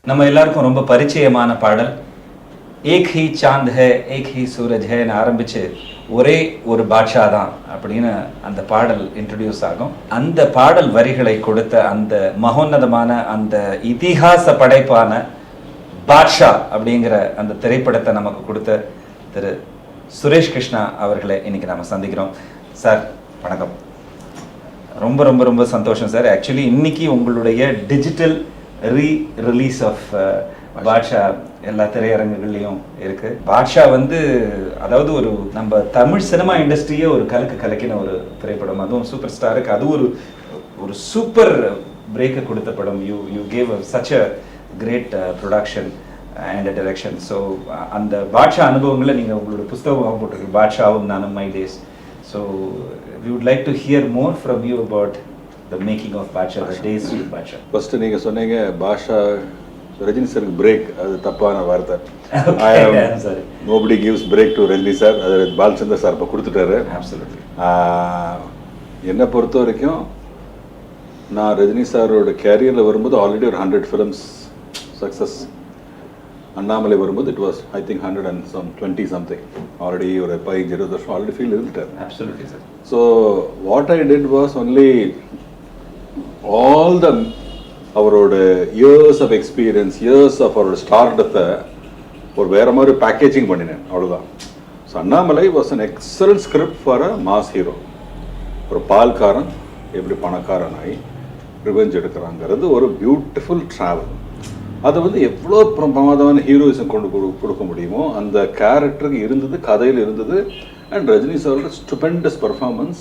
நம்ம எல்லாருக்கும் ரொம்ப பரிச்சயமான பாடல் ஏக் ஹி சாந்த் ஹே ஏக் ஹி சூரஜ் ஹேன்னு ஆரம்பிச்சு ஒரே ஒரு பாட்ஷா தான் அப்படின்னு அந்த பாடல் இன்ட்ரடியூஸ் ஆகும். அந்த பாடல் வரிகளை கொடுத்த அந்த மகோன்னதமான அந்த இதிகாச படைப்பான பாட்ஷா அப்படிங்கிற அந்த திரைப்படத்தை நமக்கு கொடுத்த திரு சுரேஷ் கிருஷ்ணா அவர்களை இன்னைக்கு நம்ம சந்திக்கிறோம். சார் வணக்கம். ரொம்ப ரொம்ப ரொம்ப சந்தோஷம் சார். ஆக்சுவலி இன்னைக்கு உங்களுடைய டிஜிட்டல் ரிலீஸ் ஆஃப் பாட்ஷா எல்லா திரையரங்குகள்லையும் இருக்கு. பாட்ஷா அதாவது ஒரு நம்ம தமிழ் சினிமா இண்டஸ்ட்ரியே ஒரு கலக்கின ஒரு திரைப்படம். அதுவும் சூப்பர் ஸ்டாருக்கு அது ஒரு சூப்பர் பிரேக்கை கொடுத்த படம். You gave such a great production and direction. So அந்த பாட்ஷா அனுபவங்களை நீங்கள் உங்களோட புஸ்தகம் போட்டிருக்கு, பாட்ஷாவும் நானும் my days. So we would like to hear more from you about the making of Badsha, the days of Badsha. First நீங்க சொன்னீங்க பாஷா ரஜினி சாருக்கு பிரேக், அது தப்பான வார்த்தை. Sorry. Nobody gives break to Rajini sir. அது பாலச்சந்தர் சார் இப்போ கொடுத்துட்டாரு. Absolutely. என்னை பொறுத்த வரைக்கும் நான் ரஜினி சாரோட கேரியரில் வரும்போது ஆல்ரெடி ஒரு 100 ஃபிலிம்ஸ் சக்ஸஸ். அண்ணாமலை வரும்போது it was I think 120 something. Already ஒரு 15-20 வருஷம் ஆல்ரெடி ஃபீல் இருந்துட்டார். Absolutely, sir. So what I did was only all the அவரோட years of experience, years of அவரோட ஸ்டார்டத்தை ஒரு வேற மாதிரி பேக்கேஜிங் பண்ணினேன், அவ்வளோதான். So Annamalai was an excellent script for a mass hero. ஒரு பால்காரன் எப்படி பணக்காரன் ஆகி ரிவெஞ்ச் எடுக்கிறாங்கிறது ஒரு பியூட்டிஃபுல் ட்ராவல். அதை எவ்வளோ பிரமாதமான ஹீரோயிசம் கொடுக்க முடியுமோ அந்த கேரக்டருக்கு இருந்தது, கதையில் இருந்தது. அண்ட் ரஜினி சாரோட stupendous performance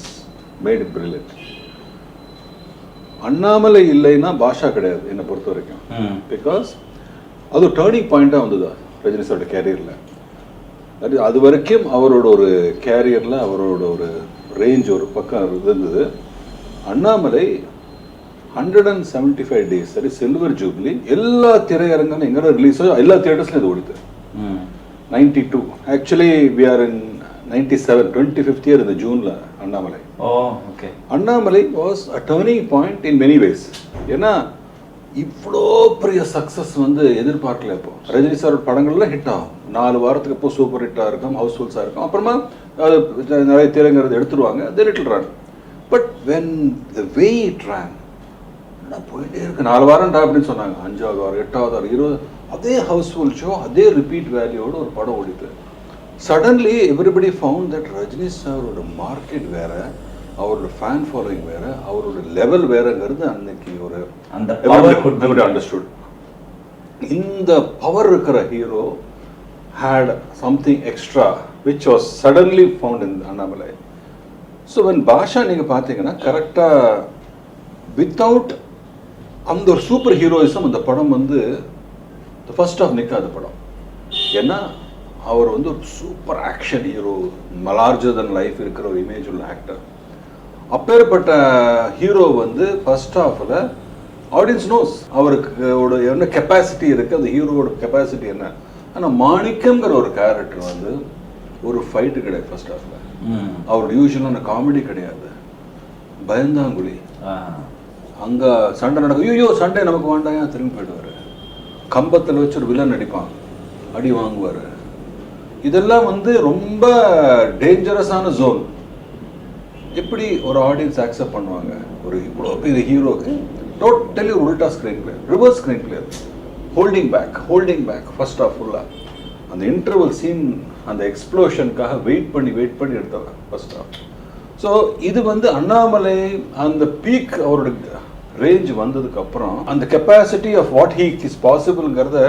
made it brilliant. Annamalai இல்லைன்னா பாஷா கிடையாது என்னை பொறுத்த வரைக்கும். பிகாஸ் அது ஒரு டேர்னிங் பாயிண்டாக வந்ததா ரஜினி சாரோட கேரியரில். அது வரைக்கும் அவரோட ஒரு கேரியரில் அவரோட ஒரு ரேஞ்ச் ஒரு பக்கம் இருந்தது. அண்ணாமலை 175 days, சரி, சில்வர் ஜூப்ளி எல்லா திரையரங்கும் எங்கே ரிலீஸோ எல்லா தியேட்டர்ஸ்லையும் இது ஓடிது. 92 actually we are in 97, 25th year இந்த ஜூனில் Annamalai. Okay. Annamalai was a turning point in many ways. ஏன்னா இவ்வளோ பெரிய சக்ஸஸ் எதிர்பார்க்கல. இப்போ ரஜினி சாரோட படங்கள்லாம் ஹிட் ஆகும், 4 வாரத்துக்கு இப்போ சூப்பர் ஹிட்டாக இருக்கும், ஹவுஸ்ஃபுல்ஸாக இருக்கும். அப்புறமா அது நிறைய திரைங்கிறது எடுத்துருவாங்க, then it will run. But when the way it run போயிட்டே இருக்கு. 4 வாரம்டா அப்படின்னு சொன்னாங்க, 5வது வாரம், 8வது வாரம், 20, அதே ஹவுஸ்ஃபுல் ஷோ, அதே ரிப்பீட் வேல்யூவோட ஒரு படம் ஓடிட்டு suddenly everybody found that Rajini சாரோட மார்க்கெட் வேற, அவரோட ஃபேன் ஃபாலோயிங் வேற, அவரோட லெவல் வேறங்கிறது அன்னைக்கு ஒரு அண்டர்ஸ்டுட். இந்த பவர் இருக்கிற hero had something extra which was suddenly found in Annamalai. So when Basha நீங்கள் பார்த்தீங்கன்னா கரெக்டாக வித்தவுட் அந்த ஒரு சூப்பர் ஹீரோயிசம் அந்த படம் ஃபர்ஸ்ட் ஆஃப் நிற்காத படம். ஏன்னா அவர் ஒரு super action hero, larger than life இருக்கிற ஒரு இமேஜ் உள்ள ஆக்டர். அப்பேற்பட்ட ஹீரோ ஃபர்ஸ்ட் ஹாஃபில் ஆடியன்ஸ் நோஸ் அவருக்கு என்ன கெப்பாசிட்டி இருக்குது, அந்த ஹீரோவோட கெப்பாசிட்டி என்ன. ஆனால் மாணிக்கம்ங்கிற ஒரு கேரக்டர் ஒரு ஃபைட்டு கிடையாது ஃபர்ஸ்ட் ஹாஃபில். அவரோட யூஸ்வலான காமெடி கிடையாது, பயந்தாங்குழி. அங்கே சண்டை நடக்கும், ஐயோ சண்டை நமக்கு வேண்டாம், ஏன் திரும்பி போயிடுவார். கம்பத்தில் வச்சு ஒரு வில்லன் நடிப்பான், அடி வாங்குவார். இதெல்லாம் ரொம்ப டேஞ்சரஸான ஜோன். எப்படி ஒரு ஆடியன்ஸ் அக்செப்ட் பண்ணுவாங்க ஒரு இவ்வளோ பெரிய ஹீரோக்கு? டோட்டலி உல்டா screenplay, reverse screenplay, holding back first half ஃபுல்லாக. அந்த இன்டர்வல் சீன், அந்த எக்ஸ்ப்ளோஷனுக்காக வெயிட் பண்ணி எடுத்தவங்க ஃபர்ஸ்ட் ஆஃப். ஸோ இது அண்ணாமலை அந்த பீக் அவரோட ரேஞ்ச் வந்ததுக்கு அப்புறம் அந்த capacity of what he is பாசிபிள்ங்கிறத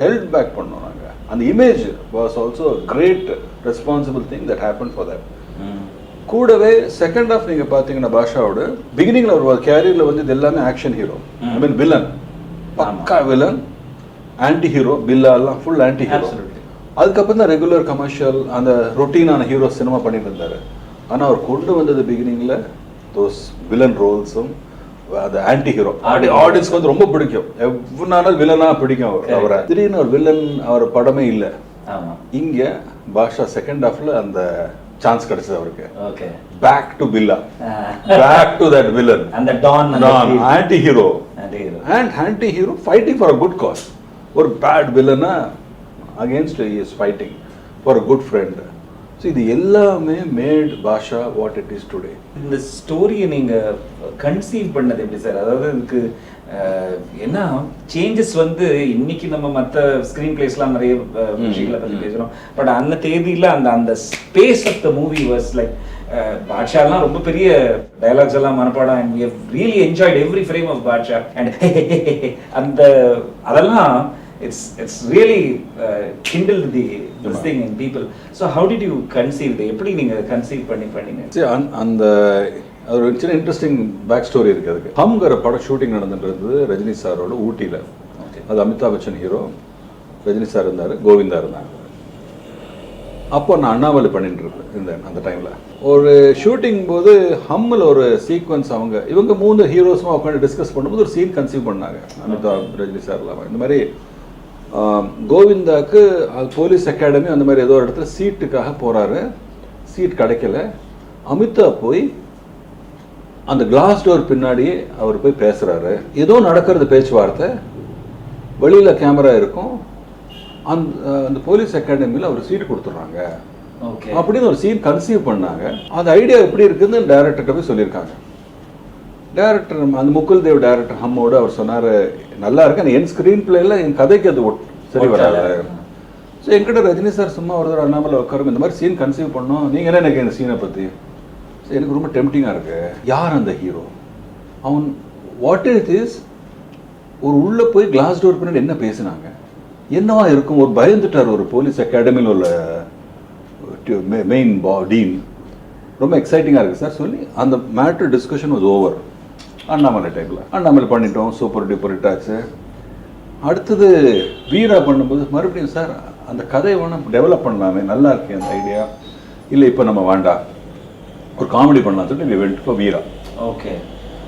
ஹெல்ட் பேக் பண்ணோம் நாங்கள். அந்த image was also great responsible thing that happen for that. கூடவே செகண்ட் ஆஃப் நீங்கள் பார்த்தீங்கன்னா பாஷாவோட பிகினிங்கில் ஒரு கேரியரில் இது எல்லாமே action hero, I mean villain, பக்கா வில்லன், ஆன்டி ஹீரோ, பில்லாலாம் ஃபுல் ஆன்டி ஹீரோ. அதுக்கப்புறம் தான் ரெகுலர் கமர்ஷியல் அந்த ரொட்டீனான ஹீரோ சினிமா பண்ணிட்டு இருந்தார். ஆனால் அவர் கொண்டு வந்தது பிகினிங்கில் தோஸ் வில்லன் ரோல்ஸும் அது ஆன்டி ஹீரோ. ஆடியன்ஸ்க்கு ரொம்ப பிடிக்கும், எவ்வளோ வில்லனாக பிடிக்கும் அவரை. திடீர்னு ஒரு வில்லன் அவர் படமே இல்லை. இங்கே பாஷா செகண்ட் ஹாஃப்ல அந்த சான்ஸ் கிடைச்சது அவருக்கு. Back to Billa, back to that villain, அந்த don anti hero, and anti-hero fighting for a good cause. ஒரு பேட் வில்லனா against is fighting for a good friend. So இது எல்லாமே made Basha what it is today. இந்த ஸ்டோரியை நீங்கள் கன்சீவ் பண்ணது எப்படி சார்? அதாவது இதுக்கு என்ன சேஞ்சஸ் வந்து இன்னைக்கு நம்ம மற்ற ஸ்க்ரீன் பிளேஸ்லாம் நிறைய விஷயங்களை பற்றி பேசுகிறோம். பட் அந்த தேதியில் அந்த அந்த space of the movie was like பாட்ஷாலாம் ரொம்ப பெரிய டயலாக்ஸ் எல்லாம் மனப்பாடம். And we have really enjoyed every frame of Basha. And அந்த அதெல்லாம் it's really kindled this thing in people. So how did you conceive it? எப்படி நீங்க கன்சீவ் பண்ணீங்க? அந்த ஒரு சின்ன இன்ட்ரெஸ்டிங் பேக் ஸ்டோரி இருக்கு அதுக்கு. ஹம்ங்கிற படம் ஷூட்டிங் நடந்துட்டு ரஜினி சாரோட ஊட்டியில். அது அமிதாப் பச்சன் ஹீரோ, ரஜினி சார் இருந்தார், கோவிந்தா இருந்தாங்க. அப்போ நான் அண்ணாமலை பண்ணிட்டு இருந்தேன் அந்த டைமில். ஒரு ஷூட்டிங் போது ஹம்மில் ஒரு சீக்வன்ஸ் இவங்க 3 ஹீரோஸும் உட்காந்து டிஸ்கஸ் பண்ணும்போது ஒரு சீன் கன்சீவ் பண்ணாங்க. அமிதாப், ரஜினி சார் இல்லாமல் இந்த மாதிரி கோவிந்தாக்கு போலீஸ் அகாடமி அந்த மாதிரி ஏதோ ஒரு இடத்துல சீட்டுக்காக போகிறாரு. சீட் கிடைக்கல. அமிதாப் போய் அந்த கிளாஸ் டோர் பின்னாடியே அவர் போய் பேசுகிறாரு. ஏதோ நடக்கிறது பேச்சுவார்த்தை, வெளியில் கேமரா இருக்கும். அந்த போலீஸ் அகாடமியில் அவர் சீட் கொடுத்துட்றாங்க அப்படின்னு ஒரு சீன் கன்சீவ் பண்ணாங்க. அந்த ஐடியா எப்படி இருக்குதுன்னு டைரக்டர்கிட்ட போய் சொல்லியிருக்காங்க. டைரக்டர் அந்த முகுல் தேவ் டைரக்டர் ஹம்மோடு அவர் சொன்னார், நல்லா இருக்கு, என் ஸ்க்ரீன் பிளேயில் என் கதைக்கு அது சரி வராது. ஸோ என்கிட்ட ரஜினி சார் சும்மா ஒரு தடவை அண்ணாமலை உட்காரும், இந்த மாதிரி சீன் கன்சீவ் பண்ணோம், நீங்கள் என்ன எனக்கு இந்த சீனை பற்றி? ஸோ எனக்கு ரொம்ப டெம்டிங்காக இருக்கு. யார் அந்த ஹீரோ? அவன் வாட் இட் இஸ்? ஒரு உள்ளே போய் கிளாஸ் டோர் பின்னாடி என்ன பேசினாங்க, என்னவா இருக்கும்? ஒரு பயந்துட்டார். ஒரு போலீஸ் அகாடமியில் உள்ள மெயின் டீன். ரொம்ப எக்ஸைட்டிங்காக இருக்குது சார் சொல்லி அந்த matter discussion was over. Annamalai டைப்பில் அண்ணாமலை பண்ணிட்டோம், சூப்பர் டூப்பர் ஹிட் ஆச்சு. அடுத்தது வீரா பண்ணும்போது மறுபடியும் சார் அந்த கதையை வேணால் டெவலப் பண்ணலாமே, நல்லா இருக்கு அந்த ஐடியா. இல்லை இப்போ நம்ம வேண்டாம், ஒரு காமெடி பண்ணலாம் சொல்லிட்டு வெண்ட் ஃபார் வீரா. ஓகே,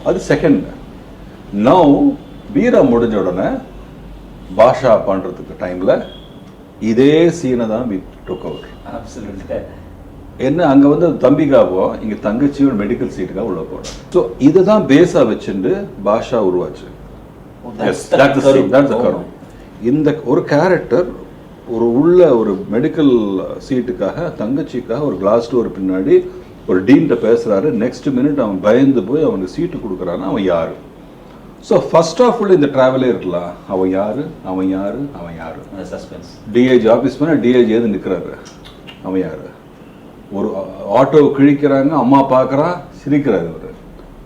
அது செகண்ட். நவ் வீரா முடிஞ்ச உடனே பாஷா பண்ணுறதுக்கு டைமில் இதே சீனை தான் வி டுக் ஓவர். என்ன அங்கே வந்து தம்பிக்காவோ இங்கே தங்கச்சியோட மெடிக்கல் சீட்டுக்காக உள்ள போகிறோம். ஸோ இதை தான் பேஸாக வச்சுட்டு பாஷா உருவாச்சு. இந்த ஒரு கேரக்டர் ஒரு மெடிக்கல் சீட்டுக்காக தங்கச்சிக்காக ஒரு கிளாஸ் டோர் பின்னாடி ஒரு டீன்ட்ட பேசுகிறாரு. நெக்ஸ்ட் மினிட் அவன் பயந்து போய் அவனுக்கு சீட்டு கொடுக்குறான்னா அவன் யார்? ஸோ ஃபர்ஸ்ட் ஆஃப் ஆல் இந்த ட்ராவலே இருக்கலாம். அவன் யார், அவன் யார், அவன் யார்? சஸ்பென்ஸ். டிஐஜி ஆஃபீஸ் பண்ண டிஐஜி எது நிற்கிறாரு, அவன் யார்? ஒரு ஆட்டோவை கிழிக்கிறாங்க, அம்மா பார்க்குறா, சிரிக்கிறாரு. அவர்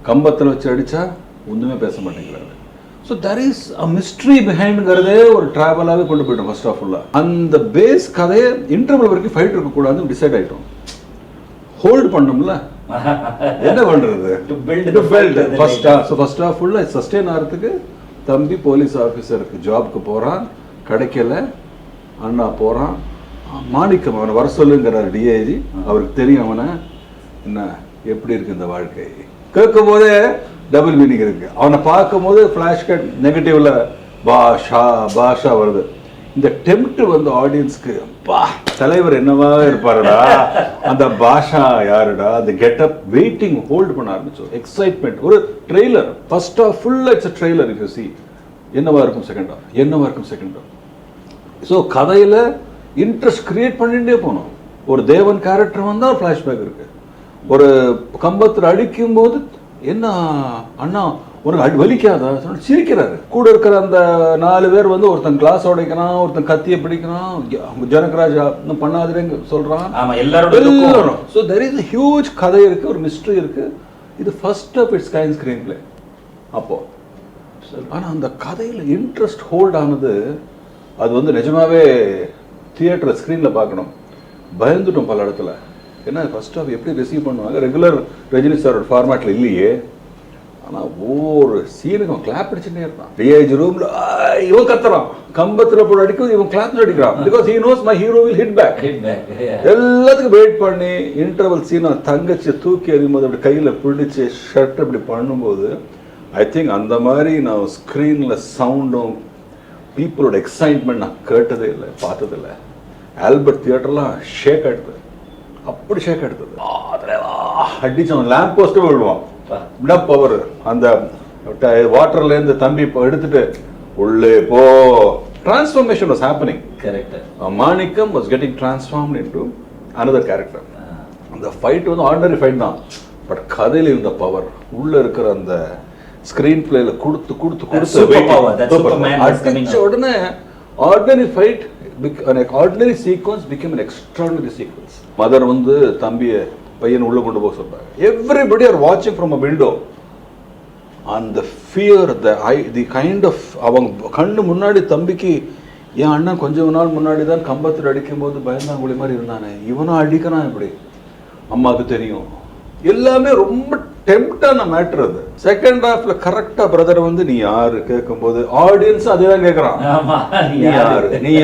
கம்பத்தில் வச்சு அடித்தா ஒன்றுமே பேச மாட்டேங்கிறாரு. So there is a mystery பிஹைண்ட்ங்கிறதே ஒரு ட்ராவலாகவே கொண்டு போயிட்டோம் ஃபர்ஸ்ட் ஆஃப் ஆல். அந்த பேஸ் கதையை இன்டர்வல் வரைக்கும் ஃபைட் இருக்கக்கூடாதுன்னு டிசைட் ஆகிட்டோம். ஹோல்டு பண்ணோம்ல, என்ன பண்ணுறது? ஃபர்ஸ்ட் ஆஃப் ஃபுல்லாக சஸ்டெயின் ஆகிறதுக்கு தம்பி போலீஸ் ஆஃபீஸருக்கு ஜாப்க்கு போகிறான், கிடைக்கல. அண்ணா போகிறான், மாணிக்கம் அவனை வர சொல்லுங்கிறார் டிஐஜி. அவருக்கு தெரியும் அவனை என்ன எப்படி இருக்கு இந்த வாழ்க்கை. கேட்கும் போதே டபுள் மீனிங் இருக்கு. அவனை பார்க்கும் போது ஃபிளாஷ் கட் நெகட்டிவ்ல பாஷா பாஷா வருது. இந்த டெம்ப்ட் வந்து ஆடியன்ஸ்க்கு பா தலைவர் என்னவா இருப்பாருடா, அந்த பாஷா யாருடா, அந்த கெட்டப் வெயிட்டிங் ஹோல்ட் பண்ண ஆரம்பிச்சோம். எக்ஸைட்மெண்ட். ஒரு ட்ரெய்லர் ஃபர்ஸ்ட் ஆஃப் ஃபுல்லாக it's trailer. If you see என்னவா இருக்கும் செகண்ட் ஆஃப், என்னவா இருக்கும் செகண்ட் ஆஃப். ஸோ கதையில் இன்ட்ரெஸ்ட் கிரியேட் பண்ணிகிட்டே போனோம். ஒரு தேவன் கேரக்டர் வந்தால் ஒரு ஃப்ளாஷ்பேக் இருக்கு. ஒரு கம்பத்தில் அடிக்கும் போது என்ன அண்ணா உனக்கு வலிக்காதா சிரிக்கிறாரு. கூட இருக்கிற அந்த 4 பேர் வந்து ஒருத்தன் கிளாஸ் உடைக்கிறான், ஒருத்தன் கத்தியை பிடிக்கிறான், ஜனகராஜா பண்ணாதுன்னு சொல்றான். எல்லாரும். ஸோ தெர் இஸ் ஹியூஜ் கதை இருக்கு, ஒரு மிஸ்ட்ரி இருக்கு. இது first of its kind screen play அப்போ. ஆனால் அந்த கதையில் இன்ட்ரெஸ்ட் ஹோல்ட் ஆனது அது வந்து நிஜமாவே தியேட்டர் ஸ்க்ரீனில் பார்க்கணும். பயந்துட்டோம் பல இடத்துல. ஏன்னா ஃபர்ஸ்ட் ஆஃப் எப்படி ரிசீவ் பண்ணுவாங்க, ரெகுலர் ரஜினி சாரோட ஃபார்மேட்டில் இல்லையே. ஆனால் ஒவ்வொரு சீனுக்கும் கிளாப் அடிச்சுட்டே இருக்கான். டிஐஜி ரூமில் இவன் கத்துறான், கம்பத்தில் போட்டு அடிக்கும், இவன் கிளாப் அடிக்கிறான். Because he knows my hero will hit back. எல்லாத்துக்கும் வெயிட் பண்ணி இன்டர்வல் சீனை தங்கச்சி தூக்கி எறியும்போது அப்படி கையில் பிடிச்சி ஷர்ட் அப்படி பண்ணும்போது ஐ திங்க் அந்த மாதிரி நான் ஸ்க்ரீனில் சவுண்டும் பீப்புளோட எக்ஸைட்மெண்ட் நான் கேட்டதே இல்லை, பார்த்ததில்லை. ஆல்பர்ட் தியேட்டர்லாம் ஷேக் ஆகிடுது, அப்படி ஷேக் ஆகிடுது. அடிச்சவன் லேம்ப் போஸ்ட்டு விழுவான். பவர் அந்த வாட்டர்லேருந்து தம்பி இப்போ எடுத்துட்டு உள்ளே போ transformation was happening. Correct. Manikam was getting transformed into another character. அந்த ஃபைட் வந்து ஆர்டினரி ஃபைட் தான், பட் கதையில் இருந்த பவர் உள்ள இருக்கிற அந்த ஸ்கிரீன் பிளேல கொடுத்து அடிச்ச உடனே ordinary fight ordinary sequence become an extraordinary sequence. Mother வந்து தம்பியை பையன் உள்ள கொண்டு போக சொல்றாங்க. எவ்ரிபடி ஆர் வாட்சிங் ஃப்ரம் அ விண்டோ. அந்த ஃபியர் தி கைண்ட் ஆஃப் அவங்க கண்ணு முன்னாடி தம்பிக்கு என் அண்ணன் கொஞ்ச நாள் முன்னாடி தான் கம்பத்தில் அடிக்கும் போது பயந்தாங்குழி மாதிரி இருந்தானே, இவனும் அடிக்கிறான் இப்படி, அம்மாவுக்கு தெரியும். எல்லாமே ரொம்ப டெம்ப்டான மேட்டர் அது. செகண்ட் ஹாஃப்ல கரெக்டா பிரதர் வந்து நீ யாரு கேட்கும்போது ஆடியன்ஸ் அதே தான் கேட்கறான், நீ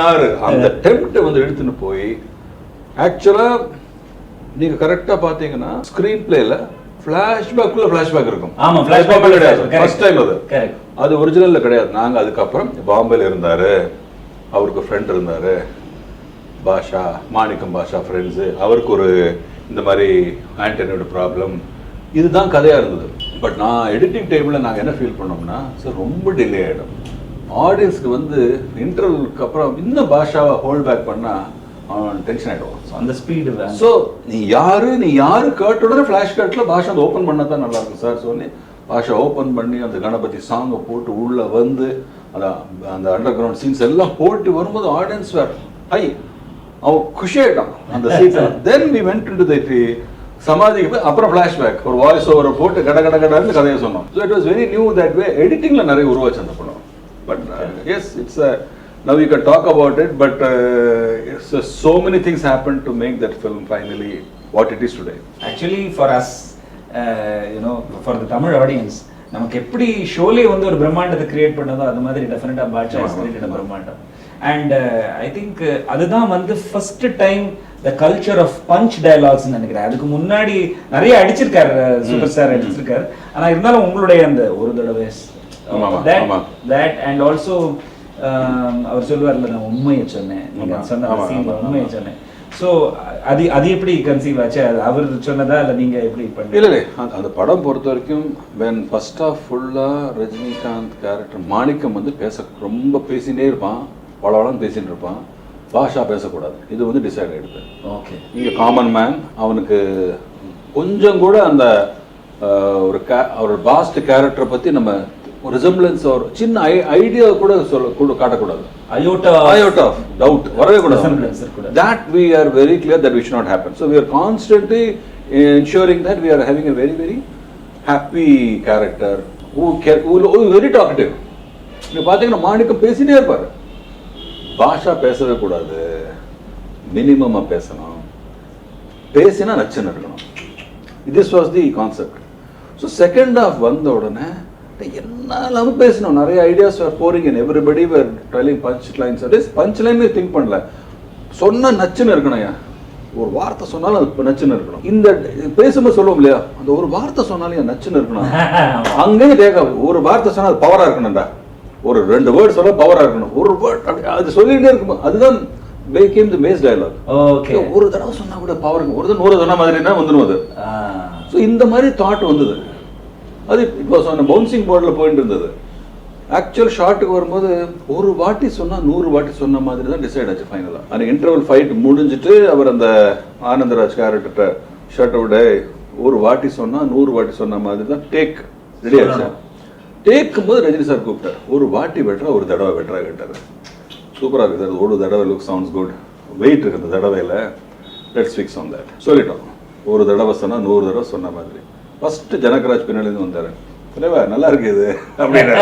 யாரு அந்த டெம்ப்ட் வந்து எடுத்துன்னு போய் ஆக்சுவலா நீங்க கரெக்டா பாத்தீங்கன்னா ஸ்கிரீன் பிளேல ஃபிளாஷ்பேக் இருக்கும். ஆமா, ஃபிளாஷ்பேக் கிடையாது ஃபர்ஸ்ட் டைம் அது ஒரிஜினல்ல கிடையாது. நாங்க அதுக்கப்புறம் பாம்பேல இருந்தாரு, அவருக்கு ஃப்ரெண்ட் இருந்தாரு பாஷா, மாணிக்கம் பாஷா ஃப்ரெண்ட்ஸு, அவருக்கு ஒரு இந்த மாதிரி ஆண்டனியோட ப்ராப்ளம், இதுதான் கதையாக இருந்தது. பட் நான் எடிட்டிங் டைமில் நாங்கள் என்ன ஃபீல் பண்ணோம்னா, சார் ரொம்ப டிலே ஆகிடும், ஆடியன்ஸ்க்கு வந்து இன்டர்வலுக்கு அப்புறம் இன்னும் பாஷாவை ஹோல்ட் பேக் பண்ணால் அவன் டென்ஷன் ஆகிடுவான். ஸோ அந்த ஸ்பீடு. ஸோ நீ யாரு கேட்ட உடனே ஃப்ளாஷ் கட்டில் பாஷா அதை ஓப்பன் பண்ணால் தான் நல்லாயிருக்கும் சார் சொல்லி பாஷா ஓப்பன் பண்ணி அந்த கணபதி சாங்கை போட்டு உள்ளே வந்து அந்த அண்டர் கிரவுண்ட் சீன்ஸ் எல்லாம் போட்டு வரும்போது ஆடியன்ஸ் வேறு ஹை, அவன் குஷி ஆயிட்டான் அந்த season. Then we went into the சமாதிக்கு அப்புறம் ஃபிளாஷ்பேக் ஒரு வாய்ஸ் ஓவரை போட்டு கடன்னு கதையை சொன்னோம். So it was very new that way. எடிட்டிங்ல நிறைய உருவாச்சு அந்த படம். But yes it's now you can talk about it, but so many things happened to make that film finally what it is today. Actually for us, for the Tamil audience, நமக்கு எப்படி ஷோலே வந்து ஒரு பிரம்மாண்டத்தை கிரியேட் பண்ணதோ அது மாதிரி டெஃபினட்டா Baasha is created பிரம்மாண்டம். And I think அதுதான் வந்து first time the culture of punch dialogues நினைக்கிறேன். அதுக்கு முன்னாடி நிறைய அடிச்சிருக்காரு சூப்பர் ஸ்டார் அடிச்சிருக்காரு, ஆனா இருந்தாலும் உங்களுடைய அந்த ஒரு தடவை தட் அண்ட் ஆல்சோ அவர் சொல்லுவார்ல நான் உண்மையை சொன்னேன், நீங்க சொன்ன சீன்ல உண்மையை சொன்னேன். ஸோ அது எப்படி கன்சீவ் ஆச்சு? அவர் சொன்னதா இல்லை நீங்க எப்படி பண்ணி? இல்லை அந்த படம் பொறுத்த வரைக்கும் வென் ஃபர்ஸ்ட் ஆஃப் ஃபுல்லாக ரஜினிகாந்த் கேரக்டர் மாணிக்கம் வந்து ரொம்ப பேசினே இருப்பான், பலவளம் பேசிட்டு இருப்பான், பாஷா பேசக்கூடாது, இது வந்து டிசைட் ஆகிடுது. ஓகே, இங்கே காமன் மேன் அவனுக்கு கொஞ்சம் கூட அந்த ஒரு பாஸ்ட் கேரக்டரை பற்றி நம்ம ஒரு ரிசம்பிளன்ஸ் ஒரு சின்ன ஐடியா கூட காட்டக்கூடாது. ஐயோட்டா ஆஃப் டவுட் வரவே கூடாது. That we are very clear that we should not happen. So we are constantly ensuring that we are having a very very happy character who very talkative. நீங்க பாத்தீங்கன்னா மாணிக்கம் பேசிட்டே இருப்பாரு, பாஷா பேசவே கூடாது, மினிமமா பேசணும், பேசினா நச்சுன்னு இருக்கணும். This was the concept. So second half வந்த உடனே என்னாலும் பேசணும், நிறைய ideas are pouring in, everybody were telling punch lines. அது பஞ்ச் லைனே திங்க் பண்ணல, சொன்னா நச்சுன்னு இருக்கணும். ஒரு வார்த்தை சொன்னாலும் அது நச்சுன்னு இருக்கணும். இந்த பேசும்போது சொல்லுவோம் இல்லையா, அந்த ஒரு வார்த்தை சொன்னாலும் நச்சுன்னு இருக்கணும். அங்கேயும் தேவை ஒரு வார்த்தை சொன்னா அது பவரா இருக்கணும்டா, ஒரு 2 வேர்ட் சொல்ல பவரா இருக்கணும், ஒரு வேர்ட் அது சொல்லிட்டே இருக்கும். அதுதான் became the base dialogue. Okay, ஒரு தடவை சொன்னா கூட பவர் இருக்கும், ஒரு தடவை 100 சொன்ன மாதிரினா வந்துடும் அது. ஸோ இந்த மாதிரி தாட் வந்தது. அது இட் வாஸ் ஆன் பவுன்சிங் போர்டில் போயிட்டு இருந்தது. ஆக்சுவல் ஷார்ட்டுக்கு வரும்போது ஒரு வாட்டி சொன்னால் 100 வாட்டி சொன்ன மாதிரி தான் டிசைட் ஆச்சு ஃபைனலாக. அந்த இன்டர்வல் ஃபைட் முடிஞ்சிட்டு அவர் அந்த ஆனந்தராஜ் கேரக்டர்கிட்ட ஷர்ட் அவுட் ஒரு வாட்டி சொன்னால் 100 வாட்டி சொன்ன மாதிரி தான் டேக் ரெடி ஆச்சு. டேக்கும் போது ரஜினி சார் கூப்பிட்டார், ஒரு வாட்டி வெட்டுறா ஒரு தடவை வெட்டுறா கேட்டார். சூப்பராக இருக்குது சார், ஒரு தடவை லுக் சவுண்ட்ஸ் குட், வெயிட் இருக்குது அந்த தடவையில், லெட்ஸ் ஃபிக்ஸ் ஆன் தட் சொல்லிட்டோம். ஒரு தடவை சொன்னால் 100 தடவை சொன்ன மாதிரி. ஃபர்ஸ்ட் ஜனகராஜ் பின்னாலேருந்து வந்தார், இல்லைவா நல்லா இருக்கு இது அப்படின்னு.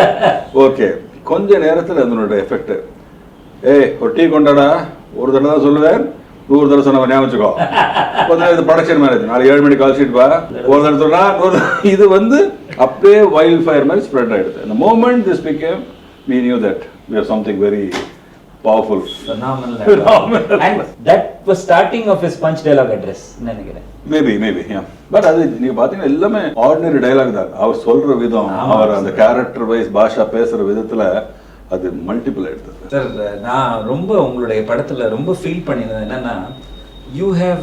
ஓகே, கொஞ்ச நேரத்தில் அதனோட எஃபெக்ட், ஒரு டீ கொண்டாடா ஒரு தடவை தான் சொல்லுவேன், 100 தடவை சொன்ன ஞாபகம் வச்சுக்கோ. கொஞ்சம் இது ப்ரொடக்ஷன் மேனேஜ், நாளைக்கு 7 மணிக்கு கால் ஷீட் பா, ஒரு தடவை சொன்னா இது வந்து அப்படியே வைல்ட் ஃபயர் மாதிரி ஸ்ப்ரெட் ஆகிடுது. அந்த moment this became we knew that we have something very powerful. Phenomenal. And that was starting of his punch dialogue address நினைக்கிறேன். Maybe yeah. But அது நீங்க பாத்தீங்கன்னா எல்லாமே ஆர்டினரி டயலாக் தான். அவர் சொல்ற விதம், அவர் அந்த கேரக்டர் வைஸ் பாஷா பேசுற விதத்துல அது மல்டிபிள் எடுத்தது. சார், நான் ரொம்ப உங்களுடைய படத்துல ரொம்ப ஃபீல் பண்ணினது என்னன்னா, you have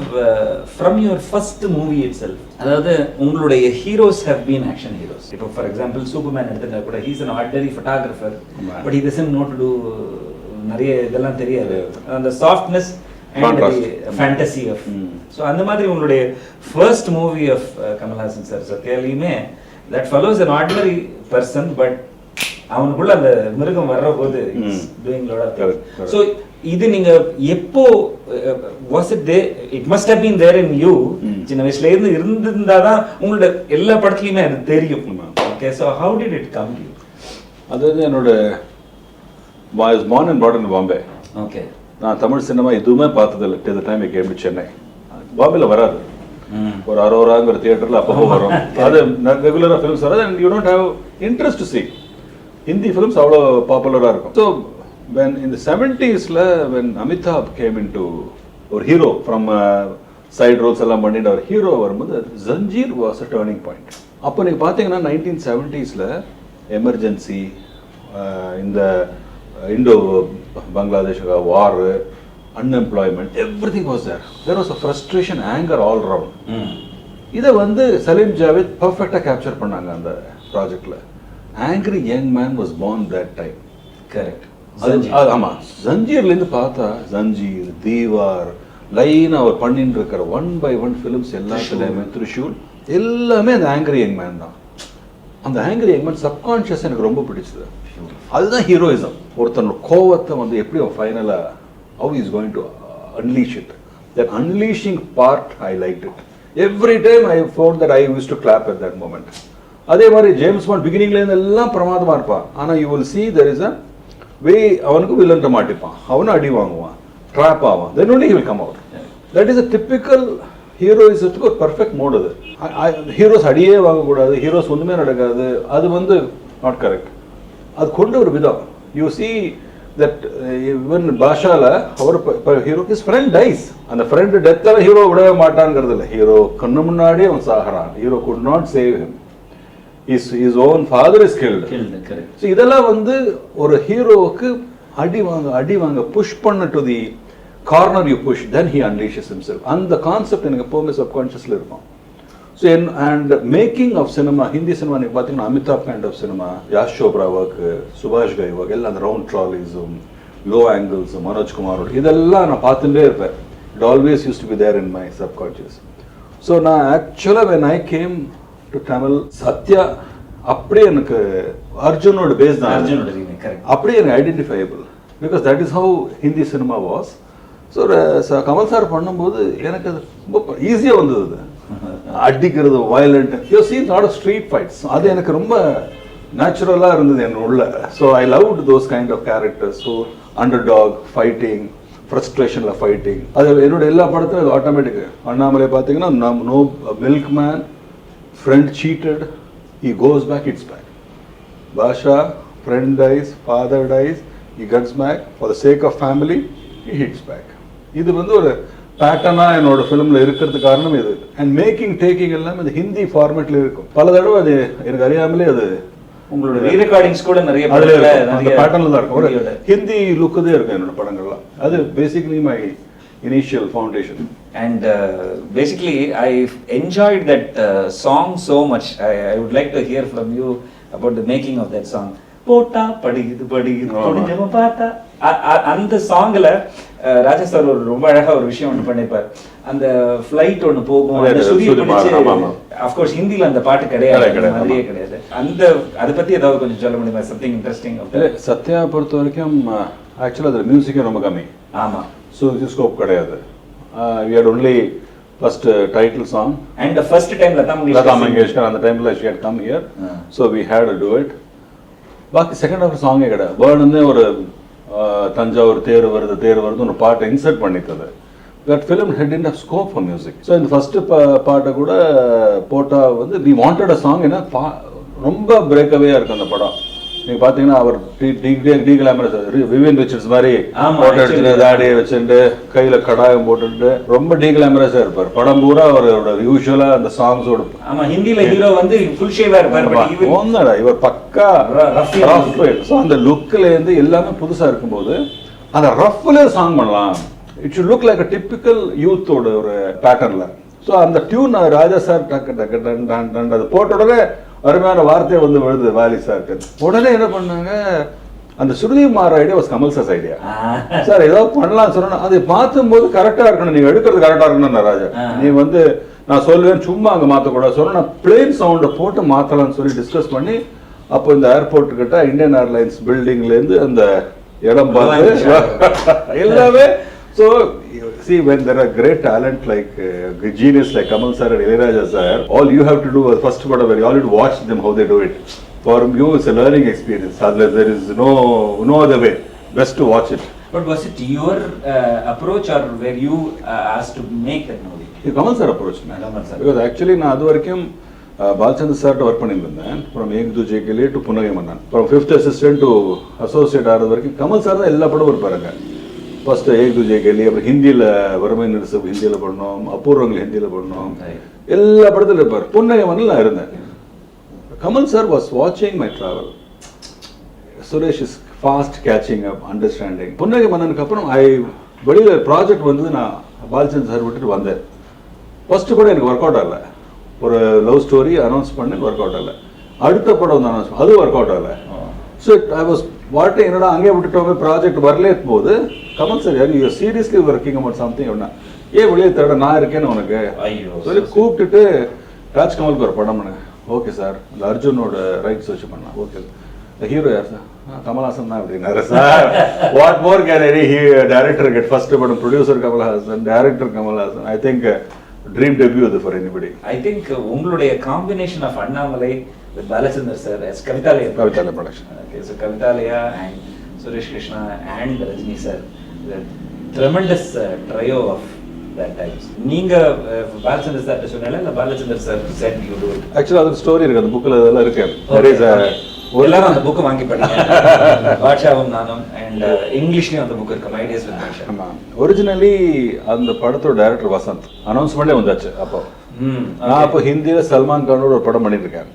from your first movie itself, அதாவது உங்களுடைய heroes have been action heroes. இப்போ for example சூப்பர்மேன் எடுத்துட்டா கூட he's an ordinary photographer, but he doesn't know to do நிறைய இதெல்லாம் தெரியாது, அந்த softness and the fantasy of so அந்த மாதிரி உங்களுடைய first movie of Kamal Haasan sir சத்யாலையுமே that follows an ordinary person, but அவனுக்குள்ள அந்த மிருகம் வர்ற போது doing lot of things. So இது நீங்க எப்போ was it there, it must have been there in you, சின்ன வயசுல இருந்து இருந்திருந்தாதான் உங்களோட எல்லா படத்துலயுமே அது தெரியும். Okay, so how did it come to you? அதாவது என்னோட I was born and brought in Bombay. Okay. நான் தமிழ் சினிமா எதுவுமே பார்த்ததில்லை till the time I came to Chennai. பாம்பேல வராது, ஒரு அரோராங்கிற தியேட்டர்ல அப்பப்போ வரும், அது ரெகுலரா ஃபிலிம்ஸ் வராது, and you don't have interest to see. Hindi films அவ்வளோ பாப்புலராக இருக்கும். So when in the 70s when Amitabh came into ஒரு ஹீரோ ஃப்ரம் சைட் ரோல்ஸ் எல்லாம் பண்ணிட்டு ஒரு ஹீரோ வரும்போது Zanjeer was a turning point. அப்போ நீங்கள் பார்த்தீங்கன்னா 1970s எமர்ஜென்சி, இந்த Indo Bangladesh war, unemployment, everything was there was a frustration, anger all round. இதை வந்து சலீம் ஜாவேத் பர்ஃபெக்டாக கேப்சர் பண்ணாங்க அந்த ப்ராஜெக்டில். Angry young man was born that time. Correct. ஆமா, ஜஞ்சீர்லேருந்து பார்த்தா ஜஞ்சீர், தீவார், லைனாக அவர் பண்ணிட்டு இருக்கிற 1 by 1 ஃபிலிம்ஸ் எல்லாத்துலேயுமே, திரிஷூல் எல்லாமே அந்த ஆங்கிரி யங் மேன் தான். அந்த ஆங்கிரி யங் மேன் சப்கான்ஷியஸ் எனக்கு ரொம்ப பிடிச்சது. அதுதான் ஹீரோயிசம். ஒருத்தனோட கோவத்தை வந்து எப்படி ஃபைனலாக how he is going to unleash it. That unleashing part I liked it. Every time I found that I used to clap at that moment. அதே மாதிரி ஜேம்ஸ் பாண்ட் பிகினிங்லேருந்து எல்லாம் பிரமாதமாக இருப்பான், ஆனால் you will see there is a way, அவனுக்கு வில்லன்ற மாட்டிப்பான், அவனும் அடி வாங்குவான், ட்ராப் ஆவான், then only he will come out. That is a typical ஹீரோயிசத்துக்கு ஒரு பர்ஃபெக்ட் மோட் அது. ஹீரோஸ் அடியே வாங்கக்கூடாது, ஹீரோஸ் ஒன்றுமே நடக்காது, அது வந்து நாட் கரெக்ட். அது கொண்டு ஒரு விதம். யூ சி தட் ஈவன் பாஷால அவர் ஹீரோ ஹிஸ் ஃப்ரெண்ட் டைஸ், அந்த ஃப்ரெண்டு டெத்தில் ஹீரோ விடவே மாட்டான்ங்கிறது இல்லை, ஹீரோ கண்ணு முன்னாடியே அவன் சாகிறான், hero could not save him. His own father is killed. Correct. So இதெல்லாம் வந்து ஒரு ஹீரோவுக்கு அடி வாங்க புஷ் பண்ண to the corner you push, then he unleashes himself. அந்த கான்செப்ட் எனக்கு எப்போவுமே சப்கான்ஷியஸில் இருக்கும். So and making of cinema, Hindi cinema நீங்கள் பார்த்தீங்கன்னா Amitabh kind of cinema, Yash Chopra work, சுபாஷ் கை ஒர்க், எல்லாம் அந்த ரவுண்ட் ட்ராலிஸும் லோ ஆங்கிள்ஸும் மனோஜ்குமாரோட இதெல்லாம் நான் பார்த்துட்டே இருப்பேன். It always use to be there in my subconscious. So நான் ஆக்சுவலாக when I came to Tamil, Sathya அப்படியே எனக்கு அர்ஜுனோட பேஸ் தான், அப்படியே எனக்கு identifiable, because that is how Hindi cinema was. So Kamal sir பண்ணும்போது எனக்கு அது ரொம்ப ஈஸியாக வந்தது. அடிக்கிறது, violent, you seen lot of street fights, அது எனக்கு ரொம்ப நேச்சுரலாக இருந்தது என் உள்ள. So I loved those kind of characters. So underdog fighting, ஃப்ரஸ்ட்ரேஷனில் ஃபைட்டிங், அது என்னோட எல்லா படத்துலையும் ஆட்டோமேட்டிக்கு. அண்ணாமலை பார்த்தீங்கன்னா no milkman, friend cheated, he goes back, it's back. Basha, friend dies, father dies, he gets back for the sake of family, he hits back. இது வந்து ஒரு பேட்டர்னா என்னோட ஃபிலிமில் இருக்கிறது காரணம் இது. அண்ட் மேக்கிங் டேக்கிங் எல்லாம் இந்த ஹிந்தி ஃபார்மேட்டில் இருக்கும். பல தடவை அது எனக்கு அறியாமலே அது உங்களோட ரீரெக்கார்டிங்ஸ் கூட நிறைய அந்த பேட்டர்னில் தான் இருக்கும். ஒரு ஹிந்தி லுக்குதே இருக்கும் என்னோட படங்கள்லாம். அது basically my initial foundation. And basically I enjoyed that song so much. I would like to hear from you about the making of that song. போட்டா படிக்குது படிஞ்சவ பார்த்தா அந்த சாங்ல ராஜா சார் ஒரு ரொம்ப அழகா ஒரு விஷயம் ஒன்று பண்ணிருப்பார். அந்த ஃப்ளைட் ஒன்று போகும், அந்த சுதி பிடிச்சு, அஃப்கோர்ஸ் ஹிந்தியில் அந்த பாட்டு கிடையாது, மாதிரியே கிடையாது. அந்த அதை பத்தி ஏதாவது கொஞ்சம் சொல்ல முடியுமா? Something interesting. சத்யா பொறுத்த வரைக்கும் ஆக்சுவலாக அதில் மியூசிக்கே ரொம்ப கம்மி. ஆமாம். So this scope kadayadu. We had only first title song. And the first time Lata Mangeshkar on the time she had come here. So we had to do it. But second half song e kada. Bird ande or Tanjavur Theru varudhu ஒரு பாட்டை insert பண்ணிட்டது. That film didn't have scope for music. So in the first part kuda pota வந்து we wanted a song ena ரொம்ப breakaway இருக்கு அந்த படம். நீங்கள் பார்த்தீங்கன்னா அவர் டீகிளாமரஸ் Vivian Richards மாதிரி போட்டோ எடுத்துட்டு தாடியை வச்சுட்டு கையில் கடாயம் போட்டுட்டு ரொம்ப டீகிளாமரஸாக இருப்பார். படம் பூரா அவரோட யூஸ்வலாக அந்த சாங்ஸோட. ஆமாம், ஹிந்தியில் ஹீரோ வந்து ஃபுல் ஷேவாக இருப்பார். ஒன்னடா இவர் பக்கா ரஃப். ஸோ அந்த லுக்கிலேருந்து எல்லாமே புதுசாக இருக்கும்போது அந்த ரஃப்ல சாங் பண்ணலாம், it should look like a typical யூத்தோட ஒரு பேட்டர்ன்ல. ஸோ அந்த டியூன் ராஜா சார் டக்கு டக்கு டன் டன் டன் அது போட்ட உடனே அருமையான வார்த்தை வந்து விழுது வாலி சாருக்கு. உடனே என்ன பண்ணாங்க, அந்த ஸ்ருதி மாற idea was Kamal sir idea. Sir ஏதோ பண்ணலாம் சொன்னா அதை பார்த்தும்போது கரெக்டா இருக்கணும், நீங்க எடுக்கிறது கரெக்டா இருக்கணும் ராஜா. நீ வந்து நான் சொல்லுவேன் சும்மா அங்கே மாற்றக்கூடாது சொன்னா நான் பிளேன் சவுண்டை போட்டு மாற்றலாம்னு சொல்லி டிஸ்கஸ் பண்ணி அப்போ இந்த ஏர்போர்ட் கிட்ட இந்தியன் ஏர்லைன்ஸ் பில்டிங்லேருந்து அந்த இடம் பார்த்து எல்லாமே. So see when there are great talent like genius like Kamal sir and Ilayaraja sir, all you have to do was first part of it, you all need to watch them how they do it. For you it's a learning experience. There is no other way. Best to watch it. But was it your approach or were you asked to make that movie? Kamal sir approached me. Because actually நான் அது வரைக்கும் பாலச்சந்தர் சார்ட்ட work பண்ணியிருந்தேன். From Ek Tujhe K Liye to புன்னகை மன்னன், from 5th assistant to associate ஆகிறது வரைக்கும் Kamal sir தான் எல்லா படமும் இருப்பாருங்க. ஃபர்ஸ்ட் ஏக் துஜே கே லியே, அப்புறம் ஹிந்தியில் வறுமை நிறுசு ஹிந்தியில் பண்ணோம், அபூர்வங்கள் ஹிந்தியில் பண்ணோம், எல்லா படத்தில் இருப்பார். புன்னகை மன்னன் நான் இருந்தேன். கமல் சார் வாஸ் வாட்சிங் my travel. Suresh is fast catching up understanding. புன்னகை மன்னனுக்கு அப்புறம் வெளியில் ப்ராஜெக்ட் வந்து நான் பாலச்சந்தர் சார் விட்டுட்டு வந்தேன். ஃபர்ஸ்ட் கூட எனக்கு ஒர்க் அவுட் ஆகலை. ஒரு லவ் ஸ்டோரி அனௌன்ஸ் பண்ணி ஒர்க் அவுட் ஆகலை. அடுத்த படம் வந்து அனௌன்ஸ் அது ஒர்க் அவுட் ஆகலை. ஸோ ஐ வாஸ் வாட் என்னடா அங்கேயே விட்டுட்டோமே ப்ராஜெக்ட் வரலே போது Kamal sir you seriously working about something அப்படின்னா ஏன் வெளியே தேட நான் இருக்கேன்னு உனக்கு சொல்லி கூப்பிட்டுட்டு ராஜ்கமலுக்கு ஒரு படம் பண்ணேன். ஓகே சார், இந்த அர்ஜுனோட ரைட்ஸ் வச்சு பண்ணேன். ஓகே இந்த ஹீரோ யார் சார்? கமல்ஹாசன் தான் அப்படின்னாரு. Sir what more can any director get? First படம் producer Kamal Haasan, director Kamal Haasan. I think dream debut அது ஃபார் எனிபடி. ஐ திங்க் உங்களுடைய combination of Annamalai with Balachander sir as Kavithalaya production. Okay, so Kavithalaya and Suresh Krishna and Rajini sir, tremendous trio of that times. நீங்க Balachander sir சொன்னால இல்ல Balachander sir said you do it? ஆக்சுவலா அது story இருக்கு, அந்த புக்ல அதெல்லாம் இருக்கு. எல்லாரும் அந்த புக் வாங்கி படிங்க. பாட்ஷாவும் நானும் அண்ட் இங்கிலீஷ்லயும் அந்த புக் இருக்கு, மை டேஸ் வித் பாட்ஷா. ஆமா, ஒரிஜினலி அந்த படத்தோட டைரக்டர் வசந்த். அனௌன்ஸ்மெண்டே வந்தாச்சு அப்போ. நான் அப்போ ஹிந்தியில சல்மான் கானோட ஒரு படம் பண்ணிட்டு இருக்கேன்.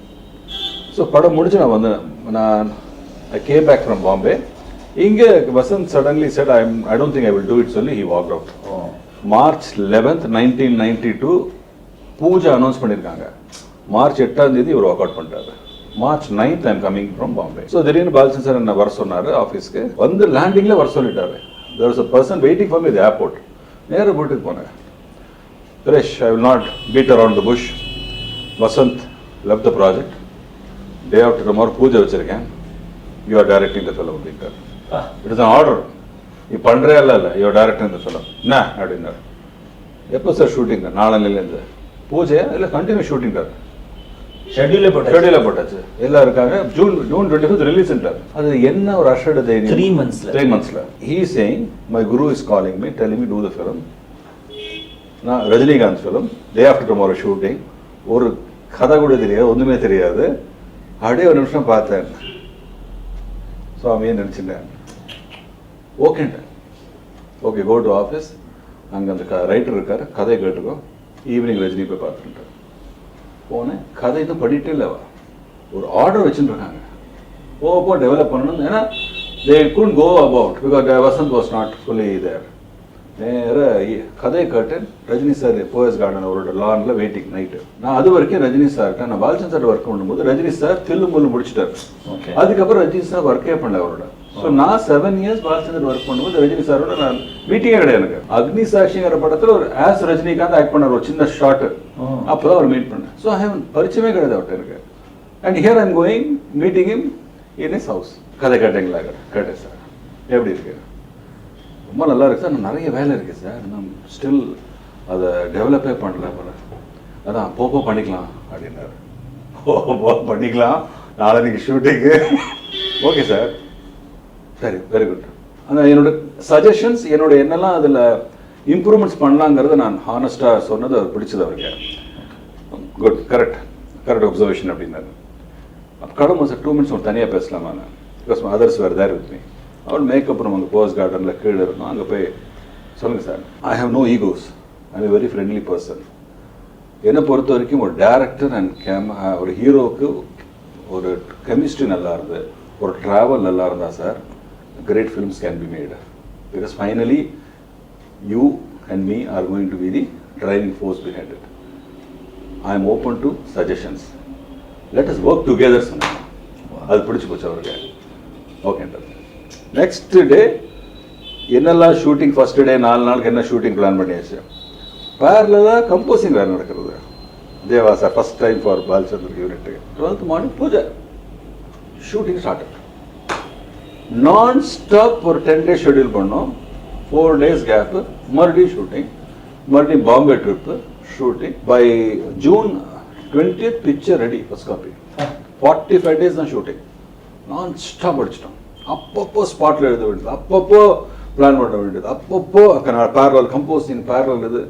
ஸோ படம் முடிச்சு நான் வந்து I came back from Bombay. இங்கே Vasanth suddenly said I don't think I will do it சொல்லி he walked out. March 11th 1992 pooja announce பண்ணியிருக்காங்க. மார்ச் 8ஆம் தேதி இவர் வாக் அவுட் பண்ணிட்டாரு. March 9th I'm coming from Bombay. So திடீர்னு பாலச்சந்தர் சார் என்ன வர சொன்னார் ஆஃபீஸ்க்கு. வந்து லேண்டிங்கில் வர சொல்லிட்டாரு. There was a person waiting for me the airport. நேராக போட்டுக்கு போனேன். Suresh, I will not beat around the bush. Vasanth love the project. Day after tomorrow பூஜை வச்சிருக்கேன். You are directing the film அப்படின்ட்டார். It is an order. நீ பண்ணுறே இல்லை you are directing the film. என்ன அப்படின்னாரு. எப்போ சார் ஷூட்டிங்? நாளையிலேருந்து. பூஜையா இல்லை கண்டினியூ ஷூட்டிங் சார்? ஷெட்யூலே போட்டாச்சு. எல்லாம் இருக்காங்க. ஜூன் 25th ரிலீஸ் பண்ணிட்டார். அது என்ன ஒரு அஷர்டு தைரியம். 3 monthsல he is saying my guru is calling me telling me do the film. நான் ரஜினிகாந்த் ஃபிலிம் டே ஆஃப்டர் டுமாரோ ஷூட்டிங். ஒரு கதை கூட தெரியாது, ஒன்றுமே தெரியாது. அப்படியே ஒரு நிமிஷம் பார்த்தேன், சுவாமியே நினச்சிட்டேன். ஓகேன்ட்டேன். Okay, go to office. அங்கே அந்த ரைட்டர் இருக்கார், கதை கேட்டுக்கோ. ஈவினிங் ரஜினி போய் பார்த்துட்டேன். போனேன். கதை இன்னும் படிட்டே இல்லைவா, ஒரு ஆர்டர் வச்சுருக்காங்க. போ டெவலப் பண்ணணும். ஏன்னா they could go about because Vasanth was not fully there. நேராக கதையை கேட்டேன். ரஜினி சார் போயஸ் கார்டன் அவரோட லானில் வெயிட்டிங் நைட்டு. நான் அது வரைக்கும் ரஜினி சார்கிட்ட நான் பாலச்சந்தர் சார் ஒர்க் பண்ணும்போது ரஜினி சார் தில்லு முள்ளு முடிச்சிட்டாரு. அதுக்கப்புறம் ரஜினி சார் ஒர்க்கே பண்ணல அவரோட. ஸோ நான் 7 years பாலச்சந்தர் ஒர்க் பண்ணும்போது ரஜினி சாரோட நான் மீட்டிங்கே கிடையாது எனக்கு. அக்னி சாட்சிங்கிற படத்தில் ஒரு ஆஸ் ரஜினிகாந்த் ஆக்ட் பண்ணார், ஒரு சின்ன ஷார்ட். அப்போதான் அவர் மீட் பண்ணேன். ஸோ ஐ பரிச்சயமே கிடையாது அவர்கிட்ட எனக்கு. And here I'm going meeting him in is house. கதை கேட்டீங்களா? கேட்டேன் சார். எப்படி இருக்கு? ரொம்ப நல்லா இருக்கு சார். நிறைய வேலை இருக்குது சார், நான் ஸ்டில் அதை டெவலப்பே பண்ணல போல. அதான் போப்போ பண்ணிக்கலாம் அப்படின்னாரு. போ பண்ணிக்கலாம், நாளைக்கு ஷூட்டிங்கு. ஓகே சார், சரி, வெரி குட். ஆனால் என்னோட சஜஷன்ஸ், என்னோட என்னெல்லாம் அதில் இம்ப்ரூவ்மெண்ட்ஸ் பண்ணலாங்கிறத நான் ஹானஸ்டாக சொன்னது அவர் பிடிச்சது அவருக்கு. குட், கரெக்ட் அப்சர்வேஷன் அப்படின்னாரு. கடை சார் 2 minutes ஒரு தனியாக பேசலாமா? Because others were there with me. அவள் மேக்கப் நம்ம அங்கே போஸ் கார்டனில் கீழே இருக்கணும். அங்கே போய் சொல்லுங்கள் sir, I have no egos, I am very friendly person. என்னை பொறுத்த வரைக்கும் ஒரு டேரக்டர் அண்ட் ஒரு ஹீரோவுக்கு ஒரு கெமிஸ்ட்ரி நல்லா இருந்து, ஒரு ட்ராவல் நல்லா இருந்தால் sir, great films can be made. Because finally you and me are going to be the driving force behind it. I am open to suggestions. Let us work together சொன்னாங்க. அது பிடிச்சி போச்சு அவருக்கு. ஓகே. நெக்ஸ்ட் டே என்னெல்லாம் shooting first day 4 நாளுக்கு என்ன shooting plan பண்ணியாச்சு. பேரலாக கம்போசிங் வேறு நடக்கிறது. Deva sir first time for Balachander unit 12th morning பூஜை. Shooting start. நான் ஸ்டாப் ஒரு 10 days ஷெட்யூல் பண்ணோம். 4 days கேப்பு, மறுபடியும் ஷூட்டிங், மறுபடியும் Bombay trip shooting. By June 20th picture ready, first copy. 45 days தான் ஷூட்டிங். நான் ஸ்டாப் அடிச்சிட்டோம். அப்பப்போ ஸ்பாட்டில் எழுத வேண்டியது, அப்பப்போ பிளான் பண்ண வேண்டியது, அப்பப்போ பேரலல் கம்போசிங், பேரலல் இது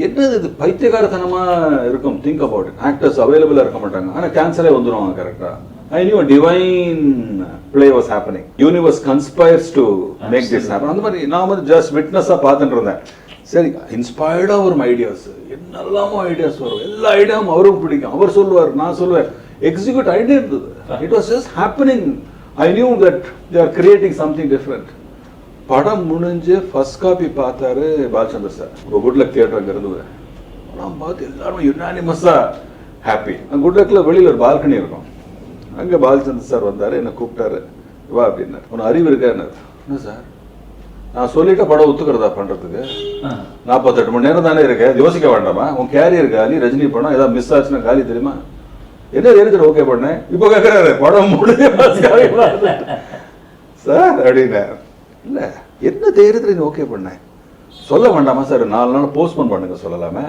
என்னது இது பைத்தியகாரத்தனமாக இருக்கும். Think about it. ஆக்டர்ஸ் அவைலபிளாக இருக்க மாட்டாங்க, ஆனால் கேன்சலே வந்துடுவாங்க கரெக்டாக. I knew a divine play was happening. Universe conspires to make this happen. அந்த மாதிரி நான் வந்து ஜஸ்ட் விட்னஸாக பார்த்துட்டு இருந்தேன். சரி, இன்ஸ்பயர்டாக வரும் ஐடியாஸ், என்னெல்லாமோ ஐடியாஸ் வரும். எல்லா ஐடியாவும் அவருக்கு பிடிக்கும், அவர் சொல்லுவார், நான் சொல்லுவேன். எக்ஸிக்யூட் ஐடியா இருந்தது. It was just happening. I knew that they are creating something different. படம் முடிஞ்சு ஃபர்ஸ்ட் காப்பி பார்த்தாரு பாலச்சந்தர் சார். ஒரு குட் லக் தியேட்டர் அங்கே இருந்தது. படம் பார்த்து எல்லாரும் யுனானிமஸாக ஹாப்பி. குட் லக்கில் வெளியில் ஒரு பால்கனி இருக்கும். அங்கே பாலச்சந்தர் சார் வந்தார், என்னை கூப்பிட்டாரு, வா அப்படின்னாரு. உனக்கு அறிவு இருக்கா என்ன? என்ன சார், நான் சொல்லிட்டா படம் ஒத்துக்கிறதா பண்ணுறதுக்கு? 48 மணி நேரம் தானே இருக்கு, யோசிக்க வேண்டாமா? உன் கேரியர் காலி, ரஜினி படம் ஏதாவது மிஸ் ஆச்சுன்னா காலி தெரியுமா? என்ன தைரியத்தில் ஓகே பண்ணேன். இப்போ கேட்குறாரு படம் முடிஞ்சு சார் அப்படின்னா. இல்லை, என்ன தைரியத்தில் நீ ஓகே பண்ணேன் சொல்ல வேண்டாமா சார்? 4 நாள் போஸ்ட்போன் பண்ணுங்க சொல்லலாமே,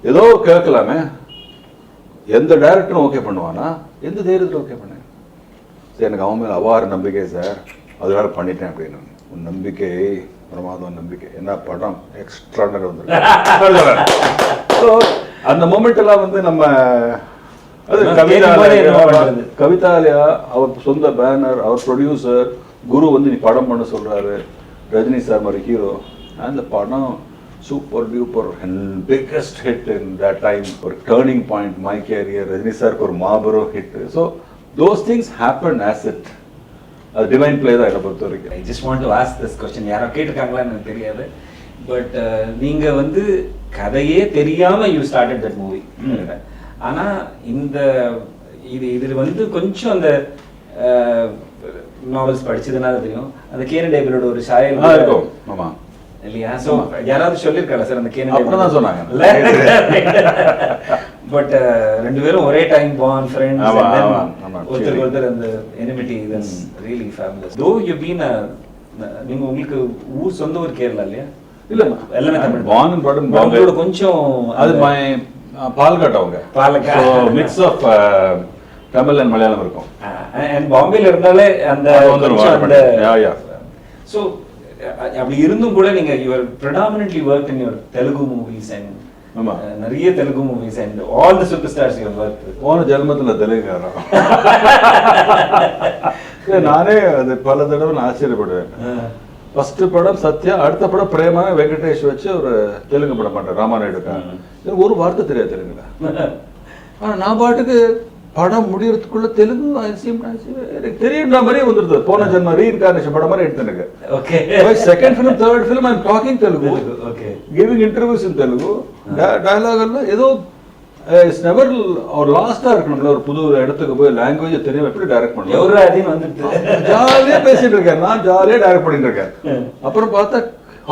ஏதோ கேட்கலாமே. எந்த டைரக்டரும் ஓகே பண்ணுவானா? எந்த தைரியத்தில் ஓகே பண்ணேன்? சரி, எனக்கு அவன் மேலே அவாறு நம்பிக்கை சார், அது வேறு பண்ணிட்டேன் அப்படின்னு. உன் நம்பிக்கை பிரமாதம், நம்பிக்கை. என்ன படம் எக்ஸ்ட்ராடனரி வந்துருக்கு. ஸோ அந்த மூமெண்ட் எல்லாம் வந்து நம்ம அது கவிதாலயா அவர் சொந்த பேனர், அவர் ப்ரொடியூசர் குரு வந்து நீ படம் பண்ண சொல்றாரு, ரஜினி சார் மாதிரி ஹீரோ. அந்த படம் super duper and biggest hit in that time. ஒரு turning point my career. Rajini சாருக்கு ஒரு மாபெரும் hit. So those things happen as it. அது டிவைன் பிளே தான் என்னை பொறுத்த வரைக்கும். I just want to ask this question. யாரோ கேட்டிருக்காங்களான்னு எனக்கு தெரியாது. பட் நீங்க வந்து கதையே தெரியாம யூ ஸ்டார்டட் தட் மூவி. ஆனா இந்த இது வந்து கொஞ்சம் அந்த நாவல்ஸ் படிச்சதுனால தெரியும், அந்த கேனன் டேபிளோட ஒரு சாயல் இருக்கும். ஆமா இல்லையா? ஸோ யாராவது சொல்லியிருக்காங்க சார் அந்த கேனன் டேபிள் தான் சொன்னாங்க. பட் ரெண்டு பேரும் ஒரே டைம் பார்ன் ஃப்ரெண்ட்ஸ், ஒருத்தருக்கு ஒருத்தர் அந்த enmity that's really fabulous. Though you been நீங்க உங்களுக்கு ஊர் சொந்த ஊர் கேரளா இல்லையா? இல்ல, எல்லாமே தமிழ். பார்ன் அண்ட் படம் பாம்பேல கொஞ்சம் அது மை பால்காட். அவங்க Palakkad. So mix of Tamil and Malayalam இருக்கும். அண்ட் பாம்பேல இருந்தாலே அந்த ஸோ அப்படி இருந்தும் கூட நீங்க your predominantly work in your Telugu movies and நிறைய Telugu movies and all the super stars you work. போன ஜென்மத்தில் தெலுங்குக்காரன். நானே அது பல தடவை நான் ஆச்சரியப்படுவேன். ஃபர்ஸ்ட் படம் சத்யா, அடுத்த படம் பிரேமா வெங்கடேஷ் வச்சு ஒரு தெலுங்கு படம் பண்றேன் ராமாநாயுடுக்கா. எனக்கு ஒரு வார்த்தை தெரியாது தெலுங்குல. ஆனா நான் பாட்டுக்கு படம் முடியறதுக்குள்ள தெலுங்கு எனக்கு தெரியுன்ற மாதிரியே வந்துருது. போன ஜென்ம ரீஇன்கார்னேஷன் படம் மாதிரி எடுத்து எனக்கு. Okay. Second film, third film I am talking Telugu. Okay. Giving interviews in Telugu. Dialogue எல்லாம் ஏதோ இட்ஸ் நெவர் ஒரு லாஸ்டா இருக்கணும்ல. ஒரு புது இடத்துக்கு போய் லாங்குவேஜ் தெரியும், எப்படி டைரக்ட் பண்ணலாம். எவ்வளவு வந்துட்டு ஜாலியா பேசிட்டு இருக்கேன், நான் ஜாலியா டைரக்ட் பண்ணிட்டு இருக்கேன். அப்புறம் பார்த்தா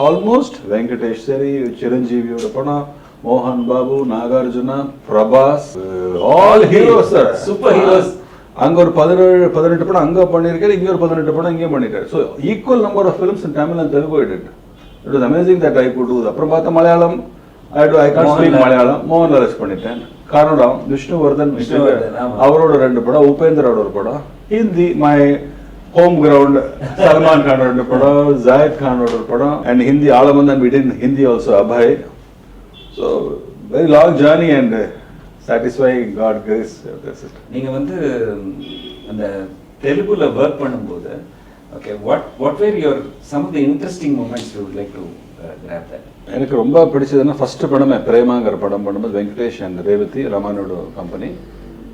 ஆல்மோஸ்ட் வெங்கடேஷ் சரி, சிரஞ்சீவியோட படம், மோகன் Babu, Nagarjuna, Prabhas, all heroes, super heroes. அங்க ஒரு 17-18 படம் அங்க பண்ணிருக்காரு, இங்க ஒரு 18 படம் இங்கே பண்ணிட்டாரு. So equal number of films in Tamil and Telugu edit. It was amazing that I could do. அப்புறம் பார்த்தா Malayalam, I can't speak Malayalam. Mohanlal பண்ணிட்டேன். கன்னடம் விஷ்ணுவர்தன், அவரோட 2 படம், உபேந்திரோட ஒரு படம். Hindi my home ground, Salman கானோட 2 படம், ஜாயத் கானோட ஒரு படம். And Hindi Aalavandhan we did Hindi also, Abhay. So very long journey and satisfying, God grace. நீங்க வந்து அந்த தெலுங்குல ஒர்க் பண்ணும்போது okay, what were your some of the interesting moments you would like to grab that? எனக்கு ரொம்ப பிடிச்சதுன்னா ஃபர்ஸ்ட் படமே பிரேமாங்கிற படம் பண்ணும்போது வெங்கடேஷ் அண்ட் ரேவதி ராமானோட கம்பெனி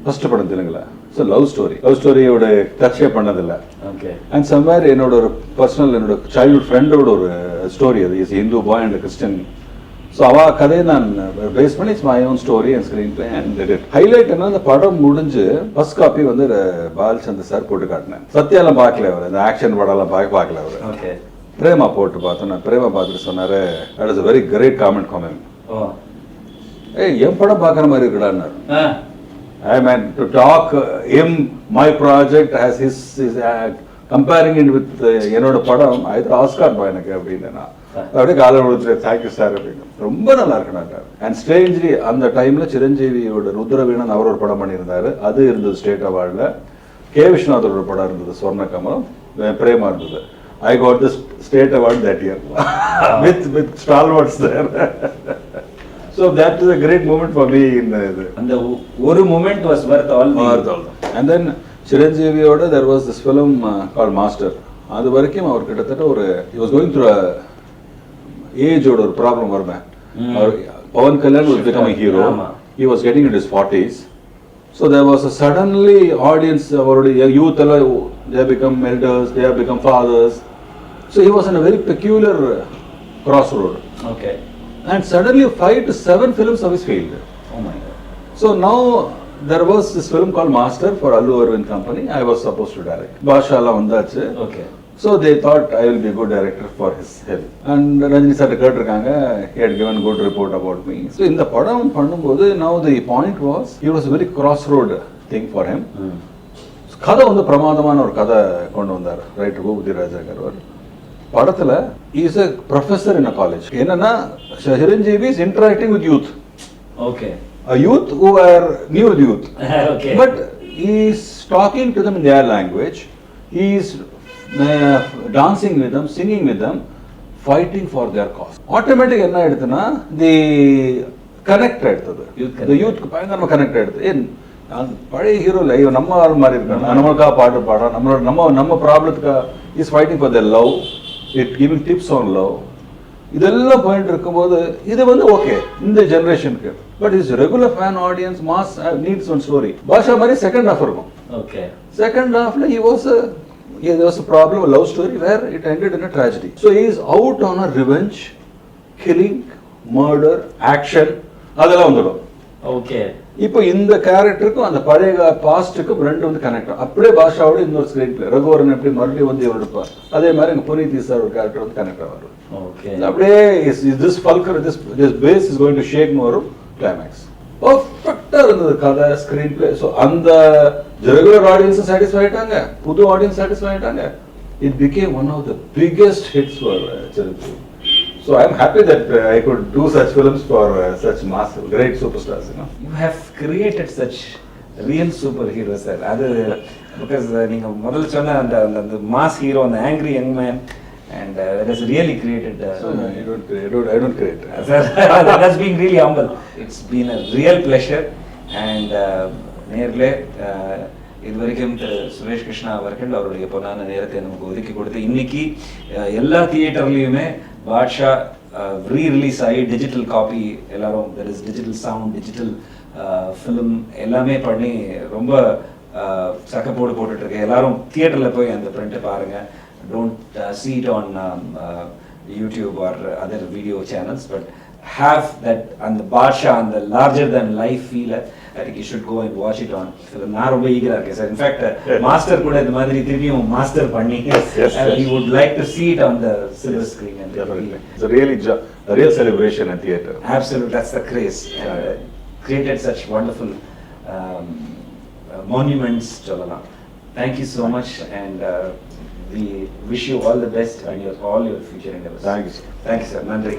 ஃபர்ஸ்ட் படம் தெலுங்குல. ஸோ லவ் ஸ்டோரியோட டச்சே பண்ணதில்லை. ஓகே. அண்ட் சம்வேர் என்னோட ஒரு பர்சனல், என்னோட சைல்ட்ஹுட் ஃப்ரெண்டோட ஒரு ஸ்டோரி அது is Hindu bye and Christian. So அவள் கதையை நான் பேஸ் பண்ணி it's my own story and screen play and highlight என்ன, அந்த படம் முடிஞ்சு ஃபர்ஸ்ட் காப்பி வந்து பாலச்சந்தர் சார் போட்டு காட்டினேன். சத்யாலாம் பார்க்கல அவர், இந்த ஆக்ஷன் படம்லாம் பார்க்கல அவர். ஓகே. பிரேமா போட்டு பார்த்தோம். நான் பிரேமா பார்த்துட்டு சொன்னார், that is a very great comment from him. ஏய் என் படம் பார்க்குற மாதிரி இருக்குடான்னாரு. I mean, to talk him, my project as his comparing it with என்னோட படம் அது ஆஸ்கார் பா எனக்கு அப்படின்னு நான் அப்படியே காலை கொடுத்துட்டு தேங்க்யூ சார் அப்படின்னு. ரொம்ப நல்லா இருக்குனாட்டார். அண்ட் ஸ்ட்ரேஞ்ச்லி அந்த டைம்ல சிரஞ்சீவியோட ருத்ரவீணன் அவர் ஒரு படம் பண்ணியிருந்தாரு, அது இருந்தது ஸ்டேட் அவார்டில். கே விஸ்வநாதோட ஒரு படம் இருந்தது சொர்ண கமலம், பிரேமா இருந்தது. I got the state award that year with stalwarts there. So that is a great moment for me in the. And the one moment was worth all. And then Chiranjeeviyoda there was this film called Master. அது வரைக்கும் அவர் கிட்டத்தட்ட ஒரு he was going through a age ஓட ஒரு problem வருமே. அவர் Pawan Kalyan was becoming a hero. He was getting into his 40s. So there was a suddenly audience அவருடைய youth எல்லாம் they have become elders, they have become fathers. So he was in a very peculiar crossroad. Okay. And suddenly 5 to 7 films of his failed. Oh my God. So now there was this film called Master for Allu Arvind company. I was supposed to direct. Bashala vandachu. Okay. So they thought I will be a good director for his help. And Rajini sir கேட்டிருக்காங்க, he had given good report about me. So இந்த படம் பண்ணும்போது now the point was it was a very crossroad thing for him. கதை வந்து பிரமாதமான ஒரு கதை கொண்டு வந்தார் ரைட்டர் பூபதி ராஜா கர்வர். படத்துல is a professor in a college. என்னன்னா Chiranjeevi is interacting with youth. Okay. A youth who are new youth. Okay. But he is talking to them in their language. He is dancing with them, singing with them, fighting for their cause. Automatic என்ன ஆயிடுதுன்னா the connect ஆயிடுது. The youth பயங்கரமா connect ஆயிடுது. பழைய hero இல்லை, நம்ம ஆள் மாதிரி இருக்காங்க, நம்மளுக்காக பாட்டு பாடுறோம், நம்ம ப்ராப்ளத்துக்காக is fighting for their love, it giving tips on love. இதெல்லாம் பாயிண்ட் இருக்கும்போது இது வந்து ஓகே இந்த ஜெனரேஷனுக்கு. But is regular fan audience mass needs one story. Basha மாதிரி செகண்ட் ஹாஃப் இருக்கும். ஓகே. செகண்ட் ஹாஃப்ல there was a problem, a love story where it ended in a tragedy. So he is out on a revenge, killing, murder, action அதெல்லாம் வந்துடும். Okay. இப்போ இந்த கேரக்டருக்கும் அந்த பழைய பாஸ்டுக்கும் ரெண்டு வந்து கனெக்ட் ஆகும். அப்படியே பாஷாவோட இன்னொரு ஸ்கிரீன் பிளே ரகுவரன் எப்படி மறுபடியும் வந்து இவர் எடுப்பார், அதே மாதிரி எங்க புனித் ஈசார் ஒரு கேரக்டர் வந்து கனெக்ட் ஆகும். ஓகே. அப்படியே this fulcrum, this base is going to shake வரும் கிளைமேக்ஸ். பர்ஃபெக்ட்டா இருந்தது கதை, ஸ்கிரீன் பிளே. ஸோ அந்த ரெகுலர் ஆடியன்ஸ் சாட்டிஸ்ஃபை ஆயிட்டாங்க, புது ஆடியன்ஸ் சாட்டிஸ்ஃபை ஆயிட்டாங்க. It became one of the biggest hits for Chiranjeevi. So I am happy that I could do such films for such massive, great superstars. You have created such real superheroes, sir. Other because நீங்க முதல்ல சொன்ன அந்த mass hero, அந்த angry young man, and that has really created. So I don't create. Sir, that's been really humble. It's been a real pleasure, and நேர்ல இது வரைக்கும் திரு சுரேஷ் கிருஷ்ணா அவர்கள் அவருடைய பொன்னான நேரத்தை நமக்கு ஒதுக்கி கொடுத்து இன்னைக்கு எல்லா தியேட்டர்லையுமே பாட்ஷா ரீ-ரிலீஸ் ஆகி டிஜிட்டல் காப்பி எல்லாரும் that is digital sound, digital film எல்லாமே பண்ணி ரொம்ப சக்கப்போடு போட்டுட்டு இருக்கு. எல்லாரும் தியேட்டரில் போய் அந்த பிரிண்ட்டை பாருங்க. Don't see it on YouTube or other video channels, but have that and the Badsha and the larger than life feel. I think you should go and watch it on film. நான் ரொம்ப ஈகரா இருக்கேன் sir. In fact master கூட இந்த மாதிரி திரும்பியும் master பண்ணி you would like to see it on the silver screen and it's a really a real celebration at theater. Absolutely, that's the craze. Created such wonderful monuments சொல்லலாம். Thank you so much, and we wish you all the best in all your future endeavors. Thank you, sir. Thank you, sir. நன்றி.